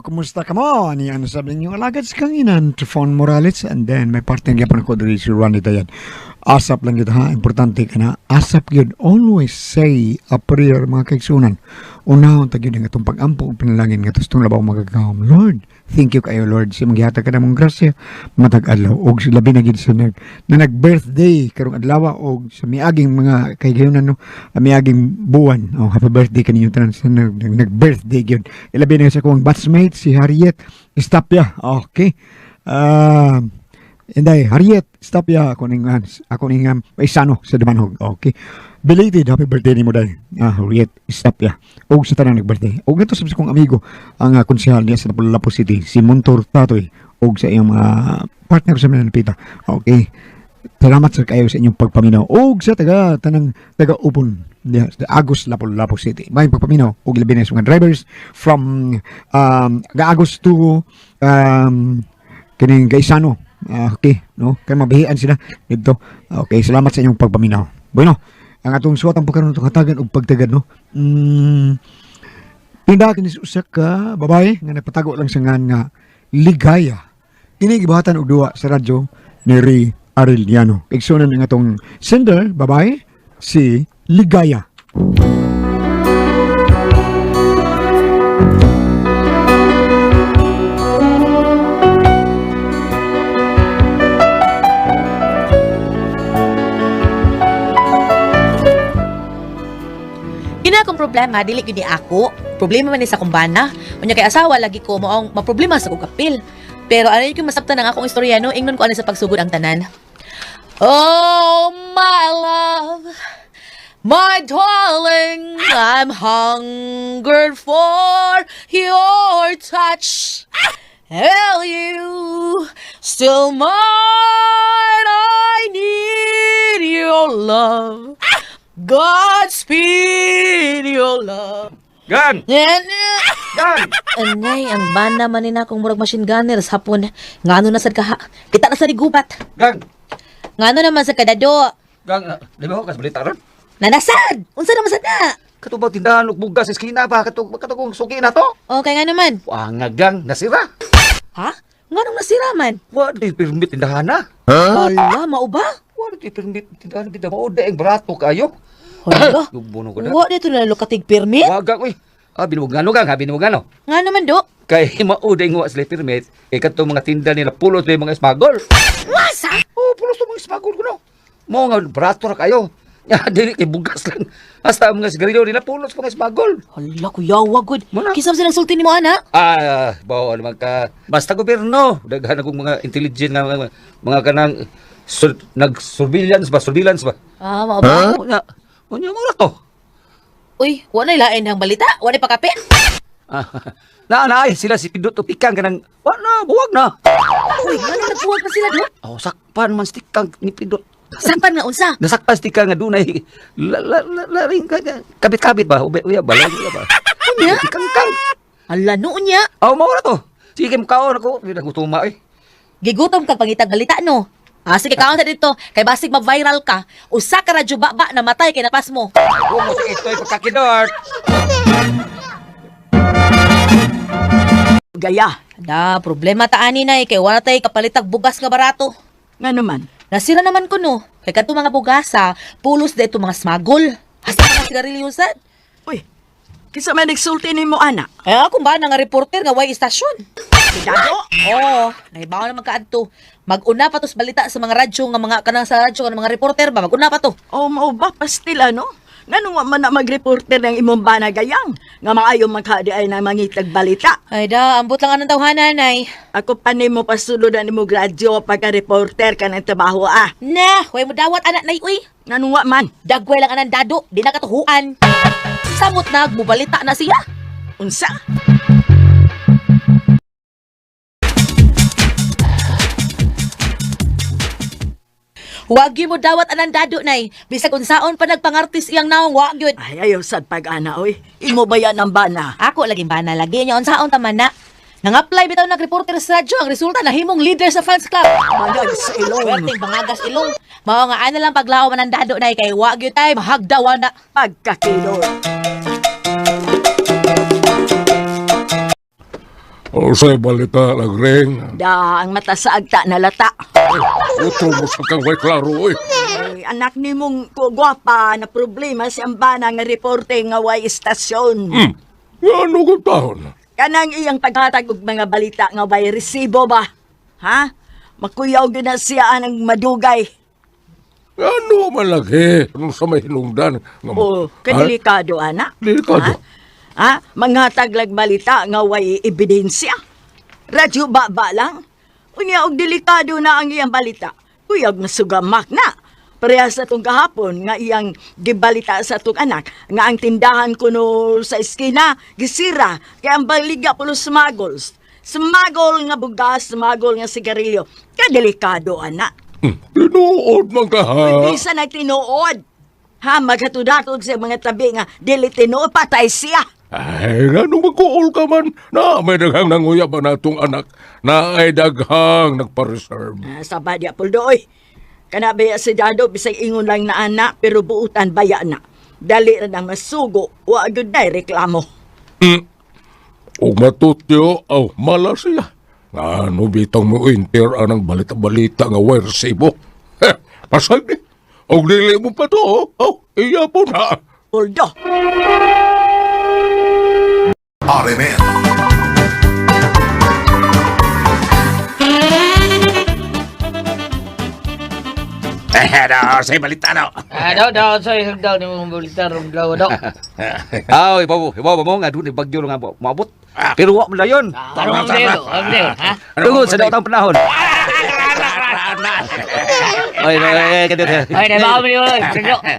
kumusta ka mo? Ani ano sabi niyo? Alagad sa kanginan, Trifon Morales. And then, may partner niya pa na ko diri si Ronnie Dayan. Asap lang yun ha. Importante ka na. Asap yun. Always say a prayer mga kaigsunan. Unahon tag yun ang itong pag-ampo o pinalangin nga tos itong labaw magagawam. Lord, thank you kayo Lord. Si manghihata ka na mong grasya. Matag adlaw. O sila binagid sa na nag-birthday karong adlaw o sa miaging mga kaigsunan no. Miaging buwan. Oh, happy birthday kaninyo tanan sa nag-birthday yun. Ilabi na sa kong batchmate si Harriet Estapia. Okay. Inday, Harriet, stop ya ako ning paisano sa Dumanhog. Okay. Belated happy birthday nimo day. Harriet, stop ya. Og sa tanang nag-birthday. Og ito sa kong amigo ang konsehal niya sa Lapu-Lapu City, si Montor Tatoy. Og sa iyong partner sa Mananapita. Okay. Salamat sa kayo sa inyong pagpaminaw. Og sa tanang taga-upon Agus Lapu-Lapu City. May pagpaminaw og labi na sa mga drivers from Agus to kining Gaisano. Okay, no? Kaya mabihian sila dito. Okay, salamat sa inyong pagpaminaw. Bueno, ang atong suwatang pagkaroon itong hatagan o pagtagad, no? Pindakin is usak ka, babae, nga nagpatago lang sa nga ligaya. Kinigibahatan og duwa sa radyo ni Ray Arellano. Kaigsunan ng atong sender, babae, si Ligaya. Akong problema, dili gyud ni ako. Problema man ni sa kumbana. Unya kay asawa lagi ko maong maproblema sa kong kapil. Pero ano yung masabtan ng akong istorya no, ingnon ko ano sa pagsugod ang tanan. Oh my love, my darling, I'm hungered for your touch. Will you still mine? I need your love. Godspeed your love. Gan! Gan! Anay, ang banda man nina kung murag machine gunner sa hapon. Ngano na sad kaha? Kita na sa gubat. Gan! Ngano naman sa kadado? Gan! Di ba ako kas balita ron? Nanasad! Unsa naman sad na? Katubaw tindahan og bugas sa eskina ba? Katugong suki na to? Okay nga naman. Nga gang, nasira. Ha? Nganong nasira man? Wa di permit tindahan na. Hala, mauba? Wa di permit tindahan na. Mao daing barato kayo. Hala? Buno ko na. Wa dito na lukatig permit? Wagang, uy. Binuwagano gang, binuwagano. Nga naman do? Kay mauday nga sila permit, katong mga tinda nila pulos na yung mga smuggle. Wasa? Pulos na mga smuggle ko no. Mao nga barato ra kayo. Dili kay bugas lang. Hasta ang mga sigarilyo nila pulos mga smuggle. Hala, kuyawa good. Muna. Kisam silang sulti ni mo, ana? Bawa naman ka. Basta gobyerno. Daghan akong mga intelligent nga mga kanang nag-surveillance ba? Mauba? Unya mo na to. Uy, wala lain ang balita? Wala pa kape? Naanay sila si Pindot o Pikang kanang buwag na. Uy, ano nagbuwag pa sila do? Sakpan man stikang ni Pindot. Sampan nga unsa? Nasakpan stikang nga dunay laring kabit-kabit ba? Uya ba? Unya? Kang. Hala, noon niya. Mao na to. Sige makaon ako. Nagutuma eh. Gigutom kag pangitag balita no. Sige kaon sa dito. Kay basig mag-viral ka. Usa ka radyo baba na matay kay napas mo. Kung mo ito ay pagkakidort. Gaya, Problema ta ani nay kay wala tay kapalitag bugas nga barato. nga naman. Nasira naman ko no. Kay kadto mga bugasa, pulos da ito mga smagol. Hasta mga sigarilyo sad. Uy, kisa may nagsulti ni mo, anak. Ay ako ba nga reporter nga way istasyon. Kidado? Oo, nahibaw naman kaadto. Mag-una pa to sa balita sa mga radyo nga mga kanang sa radyo nga mga reporter ba mag-una pa to. O mao ba, pastil ano? Nga man na mag-reporter ng imong bana gayang. Nga maayo magkadi ay na mangitag balita. Ay ambot lang anong tawhanan nay. Ako pa ni mo pasuludan mo gradyo pagka-reporter ka ng trabaho Nah, way mo dawat anak nay uy. Nga man, Dagway lang anang dado, di na katuhuan. Samot na, mubalita na siya. unsa? Wag gyud mo dawat anang dado nay. Bisag unsaon pa nagpangartis iyang naong wag gyud. Ay, ayaw sad pag-ana, oy. Imo ba yan ang bana? Ako laging bana lagi nya unsaon ta man na. Nang-apply bitaw nag-reporter sa radyo, ang resulta nahimong leader sa fans club. Manag sa ilong. Werting bangagas ilong. Mao nga ana lang paglaom man ang dado nay kay wag gyud tay mahagdawan na. Pagkakilor. O sa'y balita lagring. Da ang mata sa agta na lata. Utro mo sa kang way klaro eh. Ay, anak ni mong gwapa na problema si ambana nga reporte nga way istasyon. Ano ko taon? Kanang iyang paghatag og mga balita nga way resibo ba? Ha? Makuyaw gyud na siya anang madugay. Ano malaki? Anong sa may hinungdan? O, kadelikado anak. Delikado. Ha? Manghatag lag balita nga way ebidensya. Radyo ba lang? Unya og delikado na ang iyang balita. Kuyag na sugamak na. Parehas sa itong kahapon nga iyang gibalita sa itong anak nga ang tindahan kuno sa eskina gisira kaya ang baliga pulo smuggles. Smuggle nga bugas, smuggle nga sigarilyo. Kadelikado anak. Tinuod man ka ha? Bisa na tinuod. Ha, magkatudatod sa mga tabi nga dili tinuod, patay siya. Ay, ano magkuol ka man? Na may daghang nanguya ba na itong anak na ay daghang nagpa-reserve. Sa badya puldoy. Kanabaya si Dado, bisay ingon lang na anak, pero buutan baya na. Dali na ng masugo, wa agad na reklamo. O matutyo, mala siya. Ano bitang mo inter anang balita-balita nga way resibo? Pasal ni. O dili mo pa to, iya po na. Puldo. RMN. Say balita no. Daw, sa'yo daw ni mong balita ron daw. Ibaw mo nga doon bagyo nga maabot. Pero wa mo na yun. Tarong ang dedo, ha? Tungod sa daotang panahon. Ay, kadito. Ay, na ba kami yun? Perdok.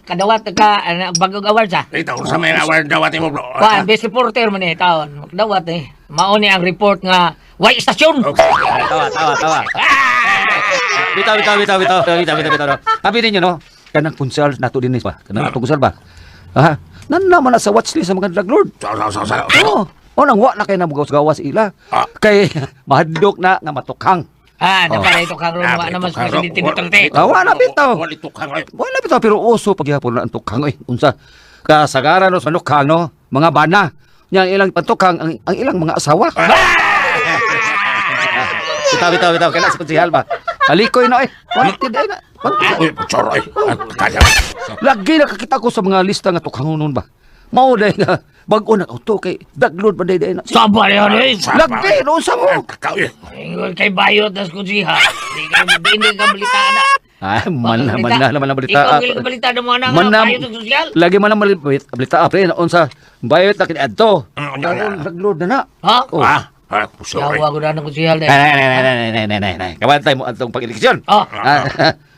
Kadawat ka, bagong awards ha? Ito, sa may award dawat mo, bro. Kuan, best reporter man eh, taon. Kadawat eh. Mauni ang report nga, way istasyon! Tawa. Bitaw. Sabi ninyo, no? Kanang punsal nato din ba? Kanang atong punsal ba? Ha? Nan naman na sa watchlist sa mga drug lord. Sa. Oo. Nang wa na kayo na gawas ila. Kay mahadlok na nga matukhang. Napara ito kang ron, wa naman sa tinitinte. Wa na bitaw. Walitukang ay. Wala bitaw pero uso pagyapon na ang tukhang unsa kasagaran no sa lokal no mga bana yang ilang patukhang ang ilang mga asawa. Bitaw kaya sa konsehal ba. Alikoy na wanted na. Uy, choroy. Kaya. Lagi nakakita ko sa mga lista nga tukhangon nun ba. Mao day nga bag-o na auto kay daglod ba day na. Sabar yun eh! Lagi no sa mo. Kakao eh. Ingol kay bayot nas kunsiha. Hindi ka balita na. Man na balita. Ikaw giling balita ng mga nang bayot ng sosyal. Lagi man na balita apre na unsa bayot na kini adto. Daglod na na. Ha? Oh. Sorry. Yawa ko na ng kunsihal eh. Nay. Kabantay mo atong pag-eleksyon. Oh.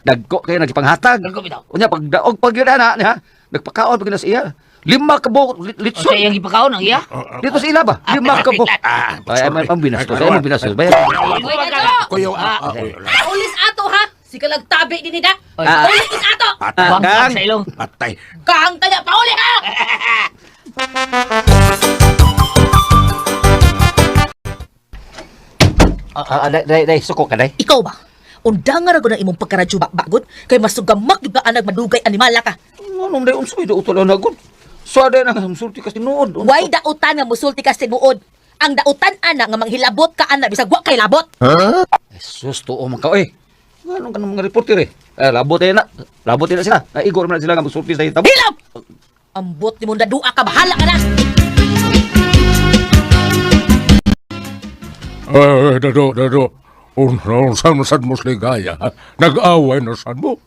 Dagko kayo nagpanghatag. Dagko bitaw. Unya pagdaog pag yun na ha. Nagpakaon pag sa iya. 5 ka buok O litson. sa iyang ipakaon ang iya? Dito sa ila ba? 5 ka buok. Ay, ang binastos. Ay, ang binastos. Bayan. Uy, ato! Kuya, Ulis ato, ha? Sika lagtabi din nida. Ah. Ulis is ato! Bangkag sa ilong. patay. Kahang kaya, pauli ha! Day, suko ka, day. Ikaw ba? Undangan ako ng imong pagkaradyo bakbagot kay masugamak yung kaanag madugay animala ka. Ano, day, unsa, day, utol na agad. So, day, sulti kasi nood. Why dautan nga musulti ka tinuod? Ang dautan ana nga manghilabot ka ana bisag wa kay labot. Jesus, tuo man ka, oy. Anong ka ng mga reporter, eh? Labot na. Labot na sila. Igor man na sila nga musulti sa itabo. Hilaw! Ambot ni mong dadua ka, bahala ka na! Dado. Unsan mo ligaya? Nag-away na san mo?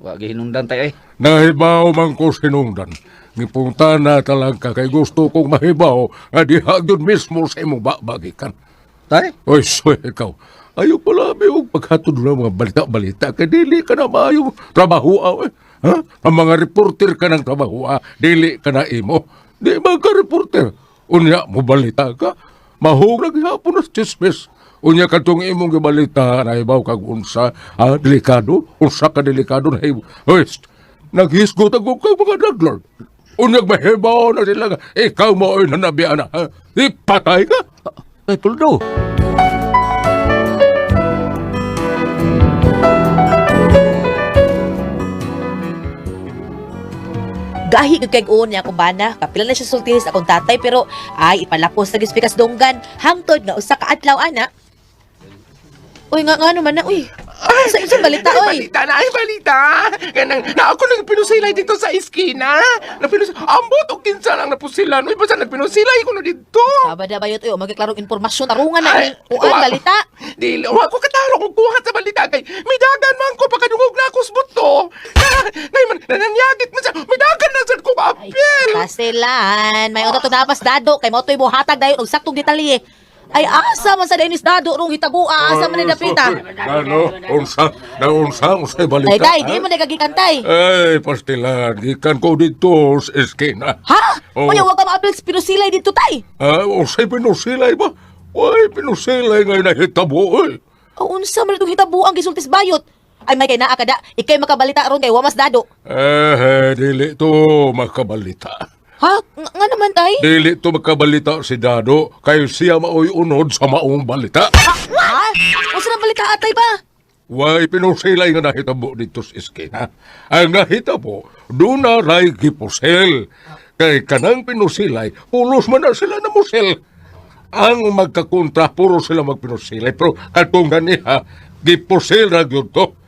Wag hinungdan tayo, eh. Nahibaw man ko sinungdan. Nipunta na talaga kay gusto kong mahibaw nga diha yun mismo sa imong bagikan. Tay? Oy, so ikaw. Ayaw pala yung paghatod ng mga balita-balita kay dili ka na maayong trabaho eh. Ha? Ang mga reporter ka ng trabaho dili ka na imo. Di ba ka reporter? Unya mo balita ka? Mahurag hapon na chismis. Unya katong imong gibalita na ibaw kag unsa delikado, unsa ka delikado na ibaw. Hoy, naghisgot ako kag mga drug lord. Unyag mahibaw na sila nga, ikaw mo ay nanabian na, ha? Ipatay ka? Ay, Puldo. Gahi gyud kay uon niya akong bana. Kapila na siya sulti sa akong tatay pero ay ipalapos na gispikas donggan hangtod nga usa ka adlaw ana. Uy nga naman na uy. Sa balita oy. Balita. Ganang, na ako nagpinusilay dito sa iskina. Ambot o kinsa lang napusilan. Uy, basta nagpinusilay ko na dito. Abada bayot uy, magklarong impormasyon arungan na ning uan balita. Dili, wa ko kataro kung kuha sa balita kay may dagan man ko pagkadungog na ako sa buto. Nananyagit man sa may dagan na sa ko Ay, apil. Kasilan, may unta to napas dado kay mo toy mo hatag dayon og saktong detalye. Ay asa man sa Dennis dado rong hitagua asa man ni dapita. Ano? Unsa balita? Ay day, di man nagagikantay. Ay, pastilan, gikan ko dito sa eskina. Ha? Oo. Unya wag ka maapil sa pinusilay dito tay. Unsay pinusilay ba? Uy, pinusilay ngay nahitabo, eh. Unsa man itong hitabuang gisultis bayot? Ay may kay naa kada, ikay makabalita ron kay wamas dado. Dili to makabalita. Ha? Nga naman tay? Dili to makabalita si Dado, kay siya maoy unod sa maong balita. Ha? Unsa na balita atay ba? Way pinusilay nga nahitabo dito sa eskina. Ang nahitabo, doon na ray gipusel. Kay kanang pinusilay, pulos man na sila na musel. Ang magkakontra, puro sila magpinusilay. Pero katong ganiha, gipusel na yun to.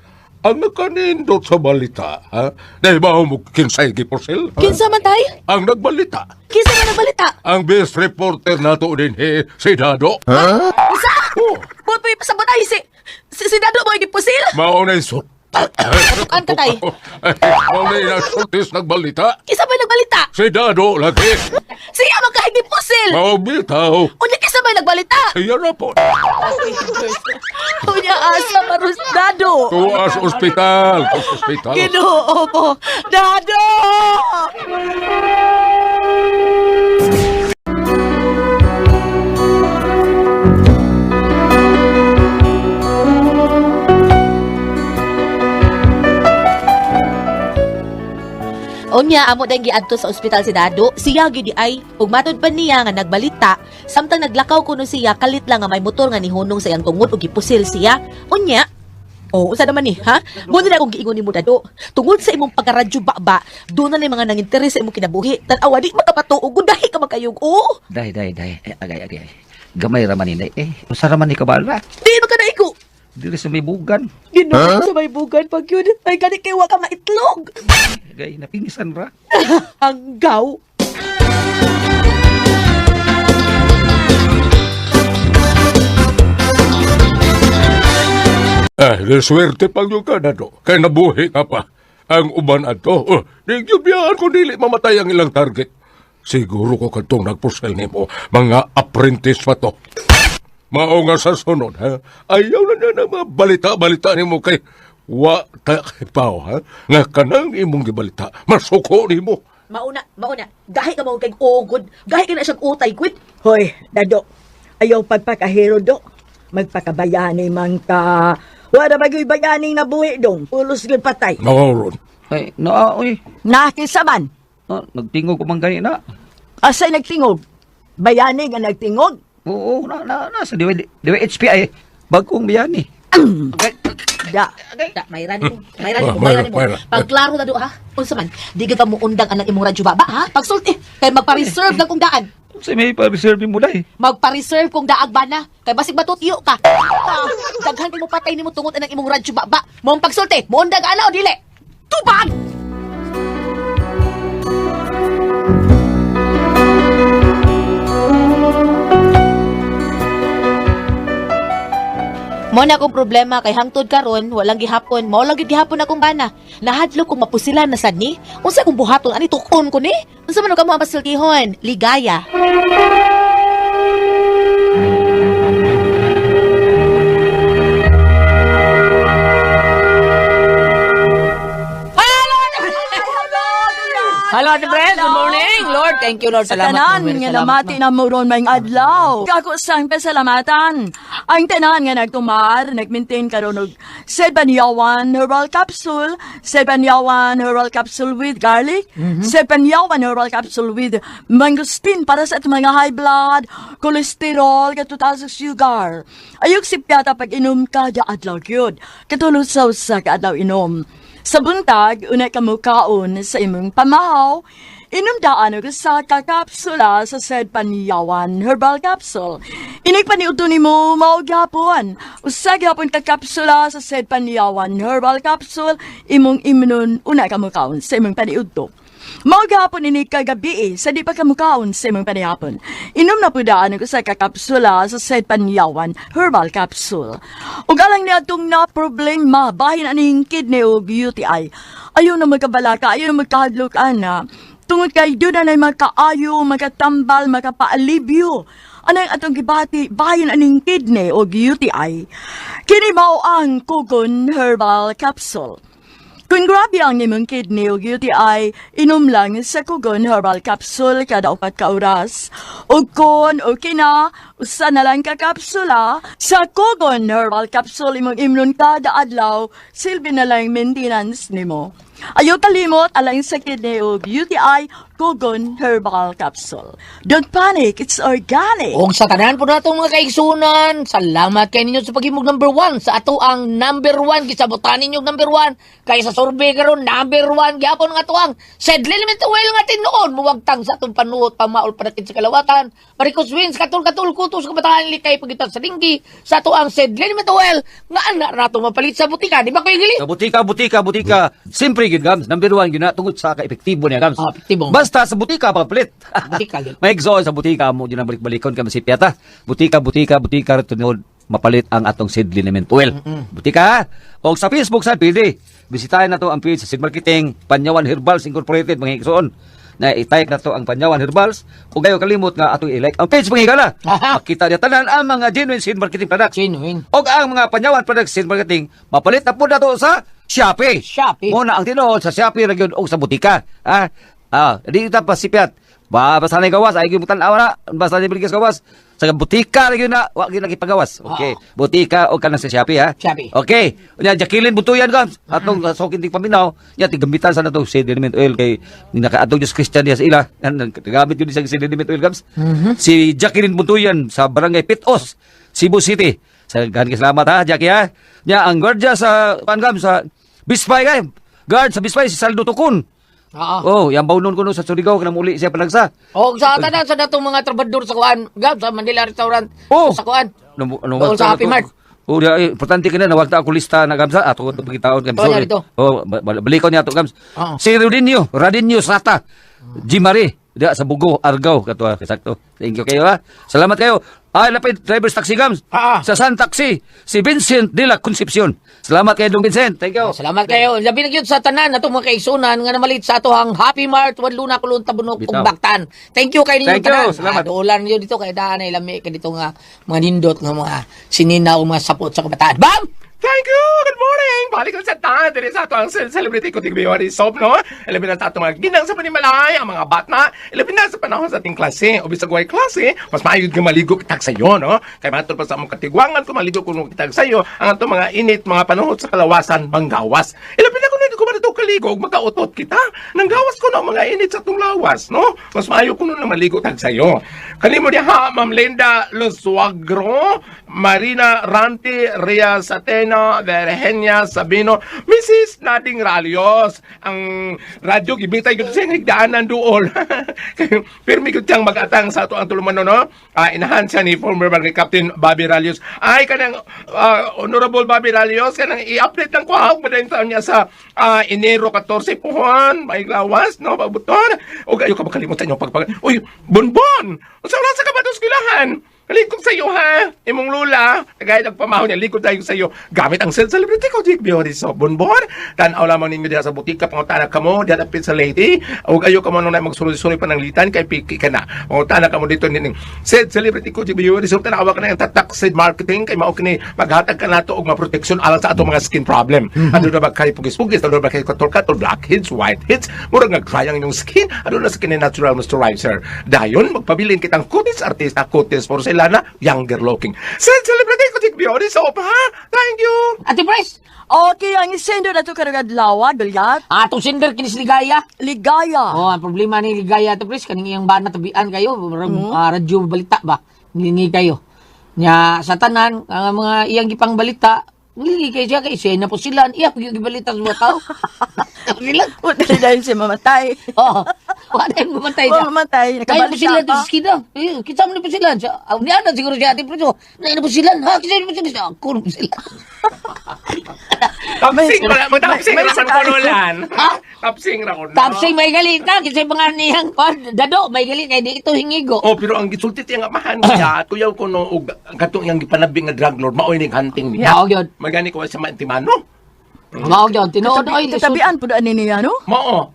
Ang nakanindot sa balita, ha? Dahil ba mo kinsay gipusel? ha? Kinsa man tay? Ang nagbalita. Kinsa man nagbalita? Ang best reporter nato din, si Dado. Unsa? Oh, Buot pa pasabot ay si dado mo gipusil? maunay sut. Tukan ka tay. Maunay na sutis nagbalita. Kinsa man nagbalita? Si Dado lagi. Siya man kahit gipusil. Maubitaw. Unya kinsa man nagbalita? Siya na po. Unya asa marus dado. Tuwa sa ospital. Sa ospital. Ginoo ko. Dado! Unya amo dayong giadto sa ospital si Dado, siya gyud ay ug matud pa niya nga nagbalita, samtang naglakaw kuno siya kalit lang nga may motor nga nihunong sa iyang tungod ug gipusil siya. Unya, usa naman ni, ha? Mo na akong giingon nimo Dado. Tungod sa imong pagkaradyo ba, doon na ni mga nanginteres sa imong kinabuhi. Tan-awa di makapatuog ug dahi ka magkayog. Oh, Day. Agay. Gamay raman ni usa raman ni kabala. di magkanaiko. Dili sa may bugan. Ginoo sa may bugan pag yun. Ay gani kay wa ka maitlog. Agay, napinisan ra. Hanggaw. Swerte pang yung ka, Dado. Kay nabuhi ka pa. Ang uban ato, nagyubiyaan ko dili mamatay ang ilang target. Siguro ko katong nagpusel nimo, mga apprentice pa to. Mao nga sa sunod, ha? Ayaw na niya ng mga balita-balita nimo kay wa ta kipaw, ha? Nga kanang imong gibalita, masuko nimo. Mauna. Gahi ka mo kay ugod. Gahi ka na siyang utay, quit. Hoy, Dado, ayaw pagpakahero do. Magpakabayani man ka. Wala bagay bayani na buhi dong. Ulos gil patay. Mawaron. Ay, uy. Nakisaman. Nagtingog ko man gani na. Asay nagtingog. Bayani nga nagtingog. Oo, nasa DWHP bagong biyani. Da. Mayran mo. Mayra. Pagklaro na do, ha? Unsa man, di ka mo undang ang imong radyo baba, ha? Pagsulti, kay magpa-reserve lang kung daan. Sa may pa-reserve mo day. Magpa-reserve kung daag ba na. Kay basig matutiyo ka. Daghan mo patay nimo tungod ang imong radyo baba. Mong pagsulti, mo undang ana o dili. Tubag! Mo na akong problema kay hangtod karon walang gihapon, mao lang gid gihapon akong bana. Nahadlo kong mapusilan na sad ni. Unsa kung buhaton ani tukon ko ni? Unsa man ka mo pasiltihon? Ligaya. Hello, Ate Brent. Good morning. Lord, thank you, Lord. Salamat. Tanan Lord. nga Salamat, namati na muron may adlaw. Kako sang pasalamatan. Ang tanan nga nagtumar, nagmaintain karon og Sebanyawan Herbal Capsule, Sebanyawan Herbal Capsule with garlic, Sebanyawan Herbal Capsule with mangosteen para sa atong mga high blood, cholesterol, katutaas sa sugar. Ayok sipyata pag inom kada adlaw gyud. Katulad sa usa ka adlaw inom. Sa buntag, una ka mo kaon sa imong pamahaw, inumdaan ko sa kakapsula sa said Panyawan Herbal Capsule. Inig paniuto ni mo maugapon. Usag yapon kakapsula sa said Panyawan Herbal Capsule, imong imnon una ka mo kaon sa imong paniuto. Maugapon ini kagabi sa di pa kamukaon sa imong panihapon. Inom na po daan ko sa kakapsula sa said Panyawan Herbal Capsule. Ug alang niya itong na problema bahin aning kidney o UTI. Ayaw na magkabalaka, ayaw na magkahadlokan na. Tungod kay doon na magkaayo, magkatambal, magkapaalibyo. Anang atong gibati bahin aning kidney o UTI. Kini mao ang Kugon Herbal Capsule. Kung grabe ang nimong kidney o UTI, inom lang sa Kugon Herbal Capsule kada 4 ka oras. O kung okay na, usa na lang ka kapsula, sa Kugon Herbal Capsule imong imnon kada adlaw, silbi na lang maintenance nimo. Ayaw kalimot alang sa kidney o UTI, Kugon Herbal Capsule. Don't panic, it's organic. Og sa tanan po nato mga kaigsunan, salamat kay ninyo sa pagimog number 1 sa ato ang number 1 gisabotan ninyo number 1 kay sa survey karon number 1 gyapon nga tuang said limit oil nga tinuod muwagtang sa atong panuot pamaol padatin sa kalawatan marikos wins katul kutos kabataan likay pagitan sa linggi sa ato ang said limit oil nga ana nato mapalit sa butika di ba koy gali? Sa butika. Siyempre, yun, Gams. Number 1, yun na, tungkol sa ka-epektibo niya, Gams. Epektibo. Basta sa butika, papalit. Butika, yun. May exhaust sa butika mo, yun ang balik-balikon ka, masipyata. Butika, tunod, mapalit ang atong seed liniment oil. Butika, ha? O sa Facebook, sa pwede. Bisitahin na to ang page sa Seed Marketing, Panyawan Herbals Incorporated, mga higsoon. Na i-type na to ang Panyawan Herbals. Kung kayo kalimot nga atong i-like ang page, mga higala. Makita niya tanan ang mga genuine seed marketing products. Genuine. O ang mga Panyawan products seed marketing, mapalit na po na to sa Shopee. Muna ang tinuod sa Shopee ra gyud o sa butika. Di ta pasipyat. Basta na gawas ay gyud tan awara, basta ni bigas gawas. Sa butika ra gyud na, wa gyud pagawas. Okay. Butika o kana sa Shopee ha. Shopee. Okay. Unya Jacqueline Butuyan Gams. Atong sokin ting paminaw, nya tigamitan sa nato seed element oil kay nakaadtong Diyos Christian diya sa ila. Gamit yun sa seed element oil Gams. Si Jacqueline Butuyan sa Barangay Pitos, Cebu City. Sa salamat ha, Jackie ha. Nya ang guardia sa Gams sa Bispay kay. Guard sa Bispay si Saldo Tukun. Oh, yang baunon ko no sa Surigao kanang uli siya palagsa. Og sa tanan sa datong mga trabador sa kuan, Gab sa Manila Restaurant sa kuan. Doon sa Happy Mart. Oh, importante kana nawagta ako lista na Gams ato ko pagitaon Gams. Oh, balikon niya to Gams. Si Radinyo Sata. Jimari dia sa Bugo, Argao katwa sakto. Thank you kayo ha. Salamat kayo. Lapit driver's taxi Gams. Sa Sun Taxi, si Vincent de la Concepcion. Salamat kayo Dong Vincent. Thank you. Salamat kayo. Labi na gyud sa tanan nato mga kaigsunan nga namalit sa ato ang Happy Mart Wadluna Kulon Tabunok ug Baktan. Thank you kay ninyo tanan. Salamat. Ulan niyo dito kay daan ay lami kay dito nga mga nindot nga mga sinina o mga sapot sa kabataan. Bam! Thank you! Good morning! Balik ko sa tahan. Dili sa ito ang celebrity ko tigbiwari soap, no? Ilabin na sa ito mga ginang sa panimalay, ang mga batna. Ilabin na sa panahon sa ating klase. O bisag way klase, mas maayod ka maligo kitag sa'yo, no? Kaya matol pa sa mong katigwangan ko maligo kung kitag sa'yo. Ang ito mga init, mga panahon sa kalawasan, manggawas. Ilabin na ko na ko man ito kaligog, magkautot kita. Nanggawas ko na mga init sa itong lawas, no? Mas maayo ko na maligo tag sa'yo. Kanimo diya ha, Ma'am Linda Lusuagro, Marina Ranti, Ria Satena, Virgenia Sabino, Mrs. Nading Ralios. Ang radyo, gibitay ko siya nagdaanan dool. Pirmi ko siyang mag-atang sa ito ang tuluman, no? Inahan siya ni former Barangay Captain Bobby Ralios. Ay, kanang Honorable Bobby Ralios, kanang i-update ng kuhawag madaling taon niya sa Enero 14 puhuan, may lawas, no? Pabuton. O gayo ka makalimutan yung pagpag... Uy, Bonbon! Sa oras sa kabatos kilahan! Likod sa iyo, ha? Imong lula, kagaya nagpamaho niya, likod tayo sa iyo. Gamit ang celebrity ko, Jake Biori. So, Bonbon, tanaw lamang ninyo diya sa butika, pangutana ka mo, diya na pizza lady. O kayo ka mo nung magsuloy-suloy pa ng litan, kay piki ka na. Pangutana ka mo dito, nining celebrity ko, Jake Biori. So, tanawa ka na yung tatak seed marketing, kay maukini, maghatag ka na ito og maproteksyon alang sa atong mga skin problem. Ano na ba kayo pugis-pugis, ano na ba kayo katol-katol, blackheads, whiteheads, murag nag-dry ang inyong skin, ano na sa natural moisturizer. Dayon, magpabilin kitang kutis, artista, kutis, porcelain, na younger looking. Celebrity ko Jake Biori soap, ha? Thank you! Ate Pres, Okay, ang isendo na ito karagad lawa, galyat. atong sender kinis ligaya. Ligaya. Oh, ang problema ni ligaya Ate Pres kaning iyang bana tabian kayo, radyo balita ba? Ngilingi kayo. Nya sa tanan ang mga iyang gipang balita Ngili kay siya kay siya na po sila. Iya, pag-ibalita sa mga tao. Sila. O, dahil siya mamatay. Oo. Wala yung mamatay O, siya. mamatay. Kaya na po sila Nakabalita sa pa. skida. Kita mo na po sila. Niya na siguro siya ate Preso. Na po sila. Ha, kita na po sila. Ako na po sila. Tapsing ra, magtapsing may ra man sakay. ko nolan. Ha? Tapsing ra ko. no? Tapsing may galit ka. Kasi mga niyang dado. May galit. Kaya di ito hingigo. Oh, pero ang gisulti nga mahan niya, kuyaw ko no, og katong yang gipanabi nga drug lord, maoy ning hunting niya. Mao yun. Magani ko sa mantimano. Mao yun. Tinood ay. Katabian po daan niya, no? Mao.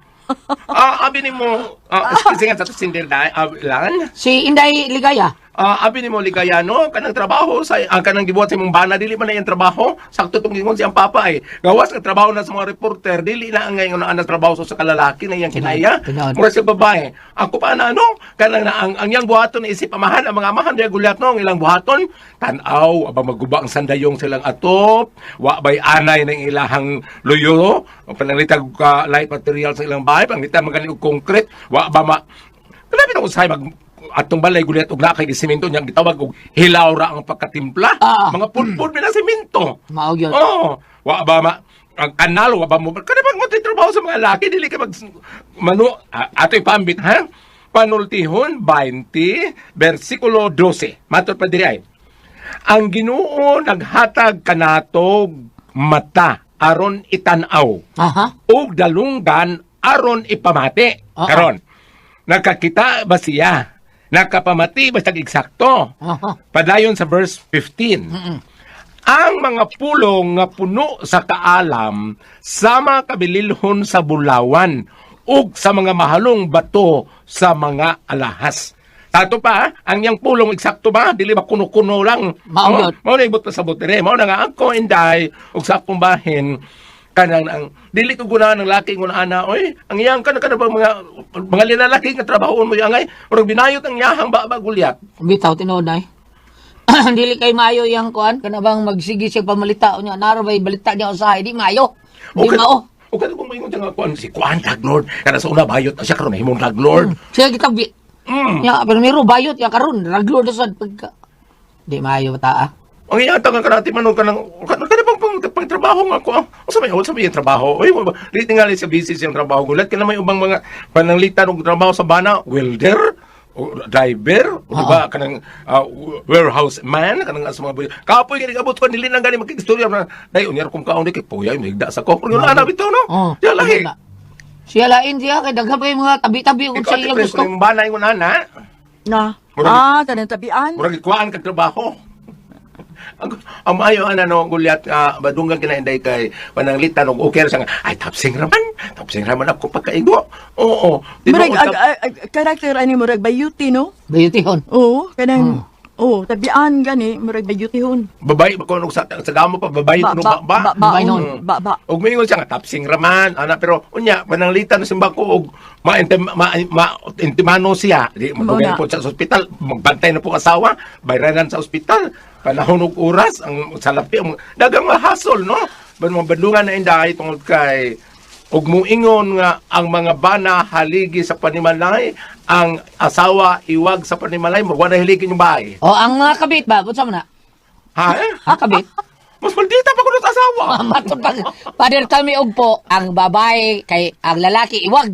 Abi ni mo, kasi nga sa sindir na, lan. Si Inday Ligaya. Abi ni mo ligayano, kanang trabaho sa kanang gibuhat sa imong bana dili man na yung trabaho. Sakto tong gingon siyang papa eh. Gawas ang trabaho na sa mga reporter, dili na ang ngayon na anas trabaho sa kalalaki na iyang kinaya. Tinood. Mura sa babae. Ako pa na ano, kanang na ang iyang buhaton na isip amahan ang mga amahan diya gulat no, ang ilang buhaton tan-aw aba maguba ang sandayong silang atop, wa bay anay ng ilahang luyo, panalitag ka light material sa ilang bahay, panglita magaling og concrete, wa ba ma grabe na usay mag atong balay gulit og nakay semento niyang gitawag og hilaw ra ang pagkatimpla. Mga pulpul na semento. Mao yun. Oh, wa ba ma ang kanal wa ba mo kada bang mo trabaho sa mga laki dili ka mag mano atoy pambit ha. Panultihon 20 bersikulo 12. Matud pa diri ay. Ang Ginoo naghatag kanatog mata aron itanaw Aha. ug dalunggan aron ipamati. Oo. Karon nakakita ba siya? Nakapamati basta eksakto. Aha. Padayon sa verse 15. Ang mga pulong nga puno sa kaalam sama kabililhon sa bulawan ug sa mga mahalong bato sa mga alahas. Tato pa, ang yang pulong eksakto ba? Dili ba kuno-kuno lang? Mao yun. Mao na ibot pa sa butire. Mao na nga ako inday ug sa akong bahin kanang ang dili ko gunahan ng laki ng ana oy ang iyang kana ba mga linalaki nga trabahoon mo yang ay urang binayot ang yahang ba gulyat. Bitaw tinood ay. Dili kay mayo yang kuan kana bang magsigi siya pamalita niya naro bay balita niya usahay di mayo. Di mao. O kada kung maingon nga kuan si kuan tag lord kada sa una bayot na siya karon himong tag lord. Siya kita bi. Ya pero miro bayot ya karon raglord sad pagka. Di mayo ta. Ang iyata nga kanati manon kanang kada pang trabaho nga ko. Unsa may yung trabaho? Oy, dili tingali sa busy siyang trabaho gulat kana may ubang mga pananglitan og trabaho sa bana, welder, o driver, o diba kanang warehouse man kanang sa mga kapoy kini abot ko dili nang gani makikistorya na day unyar kung kaon kay puyay migda sa ko. Pero ana bitaw no. Ya lahi. Siya lain siya kay daghan pa yung mga tabi-tabi ug sa Ikaw iyang tipres gusto. ng bana ingon ana. Na. Murag- Kanang tabian. Murag ikuan kag trabaho. Ang maayo ana no gulyat badunggan kinainday kay pananglitan og okay sa ay tapsing raman ako pagkaigo. Oo. Murag, karakter ani murag bayuti, no? Bayutihon. Oo, kanang, tabian gani, murag bayuti hon. babay ko nung sa gamo pa babay no ba. Babay nun. Ba. Og mingon siya nga tapsing raman ana pero unya pananglitan sa simba ko og intimano siya di magugay Muna. po sa ospital magbantay na po asawa bayranan sa ospital panahon og oras ang salapi ang dagang hasol no mga badungan na inday tungod kay ug muingon nga ang mga bana haligi sa panimalay ang asawa iwag sa panimalay mo wala haligi yung bahay O ang mga kabit ba? Bunsa man na? ha Kabit. mas maldita pa ko sa asawa Matod pa. Pader kami og po ang babae kay ang lalaki iwag.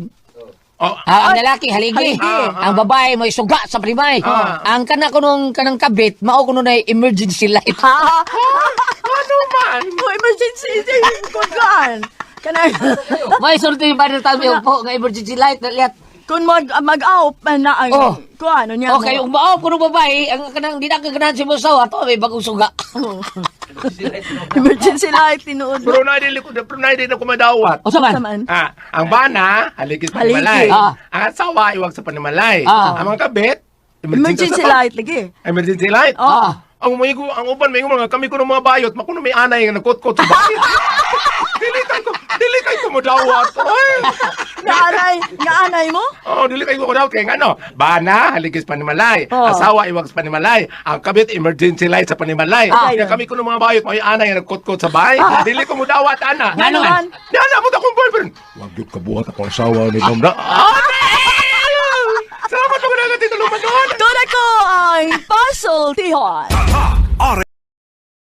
oh, Ang lalaki haligi. Ang babae mo isuga sa primay. Ang kana kunong kanang kabit mao kuno na emergency light. ano man Oh, emergency, kugan. Kanang, May sulti pader kami og po nga emergency light na lihat. kung mag-out na ang, Oh. kuan, ano niya Okay, ug mao kuno babae ang kanang di na kaganahan si mosawa to may bagong suga. Emergency light, tinuod. pero na dili ko madawat O saman? Saman. ang bana, haligis sa Haligi. panimalay. Ah. Ang asawa, iwag sa panimalay. Ah. Ang mga kabit, Emergency light, lagi. Emergency light. Ah. Ang uban, may mga kami ko ng mga bayot, makuno may anay nga nagkot-kot sa bayot. dili kay ko madawat. Oy. Nga anay mo? Oh, dili kay ko madawat. Kaya nga no, bana, haligis panimalay. Oh. Asawa, iwag sa panimalay. Ang kabit, emergency light sa panimalay. Kaya kami ko ng mga bayot, may anay nga nagkot-kot sa bayot. Dili ko madawat, ana. Nga naman. Yana mo akong boyfriend. Wag yun kabuhat akong asawa ni Mamda. Salamat mo na natin tulungan doon. Doon ako ang puzzle, Tihon.